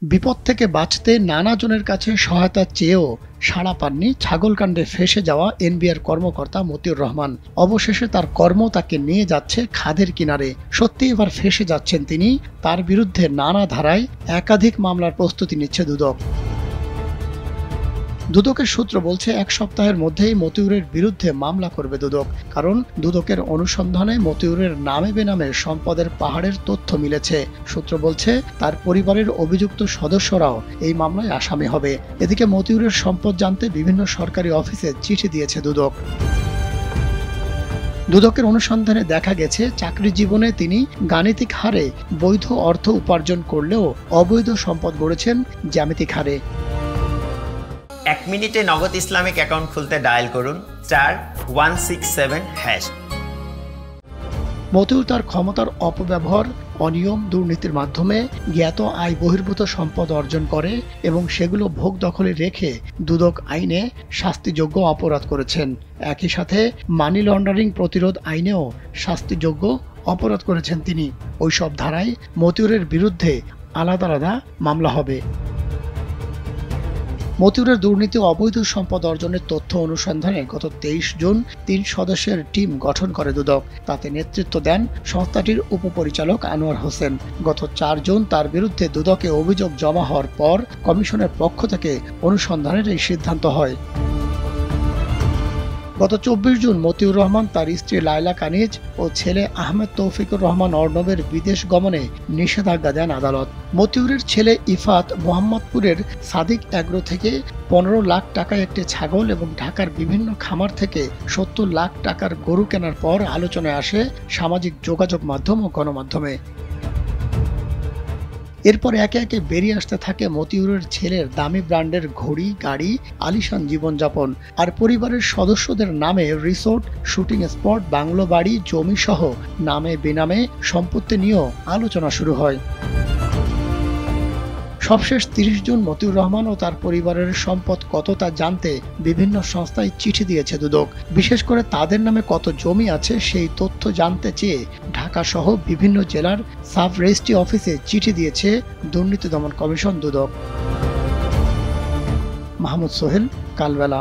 বিপদ থেকে বাঁচতে নানা জনের কাছে সহায়তা চেয়েও সাড়া পাননি ছাগলকাণ্ডে ফেঁসে যাওয়া এনবিআর কর্মকর্তা মতিউর রহমান। অবশেষে তার কর্ম তাকে নিয়ে যাচ্ছে খাদের কিনারে। সত্যি এবার ফেঁসে যাচ্ছেন তিনি। তার বিরুদ্ধে নানা ধারায় একাধিক মামলার প্রস্তুতি নিচ্ছে দুদক। দুদকের সূত্র বলছে, এক সপ্তাহের মধ্যেই মতিউরের বিরুদ্ধে মামলা করবে দুদক। কারণ দুদকের অনুসন্ধানে মতিউরের নামে বেনামে সম্পদের পাহাড়ের তথ্য মিলেছে। সূত্র বলছে, তার পরিবারের অভিযুক্ত সদস্যরাও এই মামলায় আসামি হবে। এদিকে মতিউরের সম্পদ জানতে বিভিন্ন সরকারি অফিসে চিঠি দিয়েছে দুদক। দুদকের অনুসন্ধানে দেখা গেছে, চাকরি জীবনে তিনি গাণিতিক হারে বৈধ অর্থ উপার্জন করলেও অবৈধ সম্পদ গড়েছেন জ্যামিতিক হারে। 1 মিনিটে নগদ ইসলামিক অ্যাকাউন্ট খুলতে ডায়াল করুন *167#। মতিউর তার ক্ষমতার অপব্যবহার, অনিয়ম, দুর্নীতির মাধ্যমে জ্ঞাত আয় বহির্ভূত সম্পদ অর্জন করে এবং সেগুলো ভোগ দখলে রেখে দুদক আইনে শাস্তিযোগ্য অপরাধ করেছেন। একই সাথে মানি লন্ডারিং প্রতিরোধ আইনেও শাস্তিযোগ্য অপরাধ করেছেন তিনি। ওইসব ধারায় মতিউরের বিরুদ্ধে আলাদা আলাদা মামলা হবে। মতিউরের দুর্নীতি ও অবৈধ সম্পদ অর্জনের তথ্য অনুসন্ধানে গত 23 জুন 3 সদস্যের টিম গঠন করে দুদক। তাতে নেতৃত্ব দেন সংস্থাটির উপপরিচালক আনোয়ার হোসেন। গত 4 জুন তার বিরুদ্ধে দুদকে অভিযোগ জমা হওয়ার পর কমিশনের পক্ষ থেকে অনুসন্ধানের এই সিদ্ধান্ত হয়। গত 24 জুন মতিউর রহমান তার স্ত্রী লায়লা কানিজ ও ছেলে আহমেদ তৌফিকুর রহমান অর্ণবের বিদেশ গমনে নিষেধাজ্ঞা দেন আদালত। মতিউরের ছেলে ইফাত মোহাম্মদপুরের সাদিক এগ্রো থেকে 15 লাখ টাকায় একটি ছাগল এবং ঢাকার বিভিন্ন খামার থেকে 70 লাখ টাকার গরু কেনার পর আলোচনায় আসে সামাজিক যোগাযোগ মাধ্যম ও গণমাধ্যমে। এরপর একে একে বেরিয়ে আসতে থাকে মতিউরের ছেলের দামি ব্র্যান্ডের ঘড়ি, গাড়ি, আলিশান জীবনযাপন আর পরিবারের সদস্যদের নামে রিসোর্ট, শুটিং স্পট, বাংলো বাড়ি, জমি সহ নামে বেনামে সম্পত্তি নিয়েও আলোচনা শুরু হয়। সবশেষ 30 জুন মতিউর রহমান ও তার পরিবারের সম্পদ কত তা জানতে বিভিন্ন সংস্থায় চিঠি দিয়েছে দুদক। বিশেষ করে তাদের নামে কত জমি আছে সেই তথ্য জানতে চেয়ে ঢাকা সহ বিভিন্ন জেলার সাব রেজিস্ট্রি অফিসে চিঠি দিয়েছে দুর্নীতি দমন কমিশন দুদক। মাহমুদ সোহেল, কালবেলা।